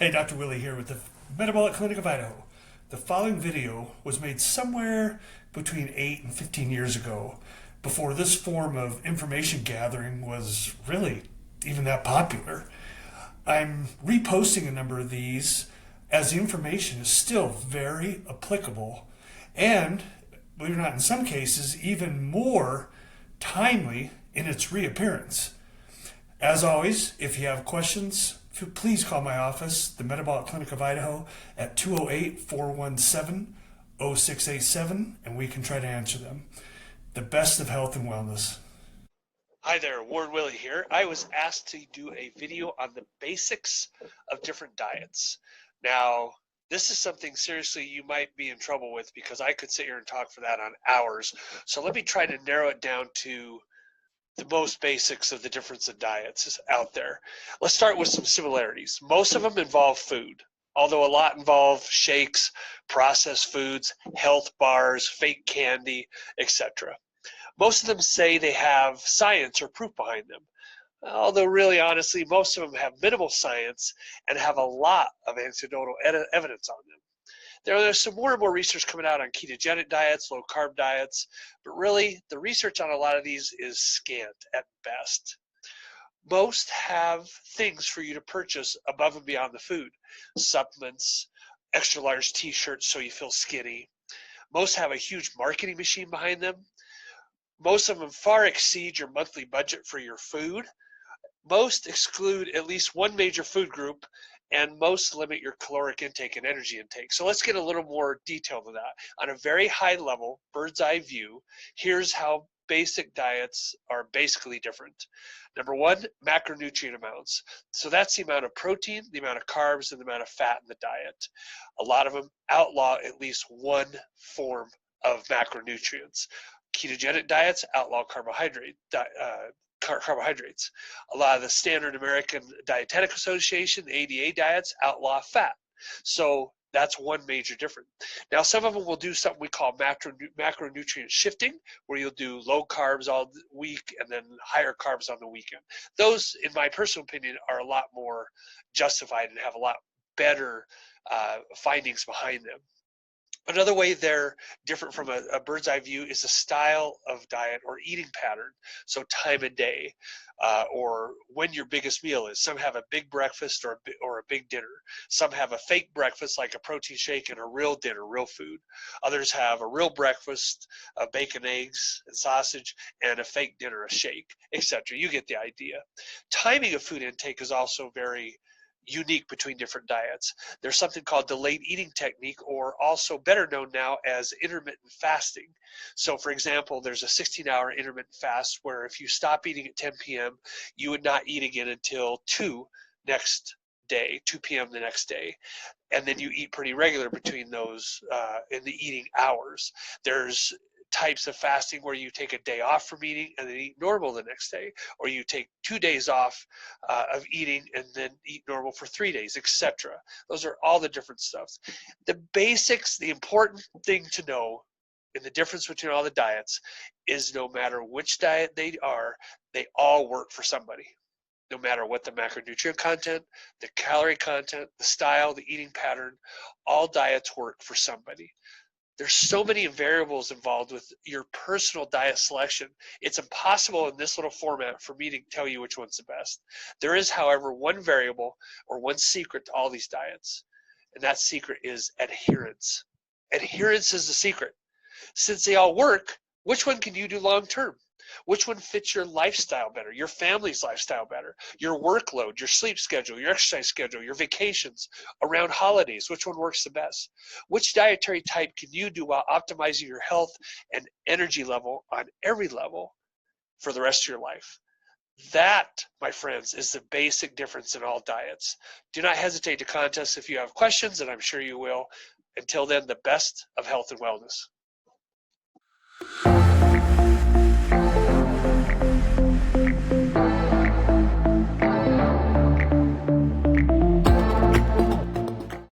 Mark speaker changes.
Speaker 1: Hey, Dr. Willey here with the Metabolic Clinic of Idaho. The following video was made somewhere between 8 and 15 years ago, before this form of information gathering was really even that popular. I'm reposting a number of these as the information is still very applicable and, believe it or not, in some cases, even more timely in its reappearance. As always, if you have questions, please call my office, the Metabolic Clinic of Idaho, at 208-417-0687, and we can try to answer them. The best of health and wellness.
Speaker 2: Hi there, Warren Willey here. I was asked to do a video on the basics of different diets. Now, this is something seriously you might be in trouble with because I could sit here and talk for that on hours. So let me try to narrow it down to the most basics of the difference of diets out there. Let's start with some similarities. Most of them involve food, although a lot involve shakes, processed foods, health bars, fake candy, etc. Most of them say they have science or proof behind them, although really honestly, most of them have minimal science and have a lot of anecdotal evidence on them. There's some more and more research coming out on ketogenic diets, low carb diets, but really the research on a lot of these is scant at best. Most have things for you to purchase above and beyond the food, supplements, extra large t-shirts so you feel skinny. Most have a huge marketing machine behind them. Most of them far exceed your monthly budget for your food. Most exclude at least one major food group, and most limit your caloric intake and energy intake. So let's get a little more detailed to that. On a very high level, bird's eye view, here's how basic diets are basically different. Number one, macronutrient amounts. So that's the amount of protein, the amount of carbs, and the amount of fat in the diet. A lot of them outlaw at least one form of macronutrients. Ketogenic diets outlaw carbohydrates. A lot of the standard American Dietetic Association, the ADA diets, outlaw fat. So that's one major difference. Now, some of them will do something we call macronutrient shifting, where you'll do low carbs all week and then higher carbs on the weekend. Those, in my personal opinion, are a lot more justified and have a lot better findings behind them. Another way they're different from a bird's eye view is a style of diet or eating pattern. So time of day, or when your biggest meal is. Some have a big breakfast or a big dinner. Some have a fake breakfast like a protein shake and a real dinner, real food. Others have a real breakfast, bacon, eggs, and sausage, and a fake dinner, a shake, etc. You get the idea. Timing of food intake is also very unique between different diets. There's something called delayed eating technique, or also better known now as intermittent fasting. So for example, there's a 16-hour intermittent fast where if you stop eating at 10 p.m., you would not eat again until 2 p.m. the next day. And then you eat pretty regular between those in the eating hours. There's types of fasting where you take a day off from eating and then eat normal the next day, or you take 2 days off of eating and then eat normal for 3 days, etc. Those are all the different stuffs. The basics, the important thing to know in the difference between all the diets is no matter which diet they all work for somebody. No matter what the macronutrient content, the calorie content, the style, the eating pattern, all diets work for somebody. There's so many variables involved with your personal diet selection. It's impossible in this little format for me to tell you which one's the best. There is, however, one variable or one secret to all these diets, and that secret is adherence. Adherence is the secret. Since they all work, which one can you do long term? Which one fits your lifestyle better, your family's lifestyle better, your workload, your sleep schedule, your exercise schedule, your vacations, around holidays? Which one works the best? Which dietary type can you do while optimizing your health and energy level on every level for the rest of your life? That, my friends, is the basic difference in all diets. Do not hesitate to contact us if you have questions, and I'm sure you will. Until then, the best of health and wellness.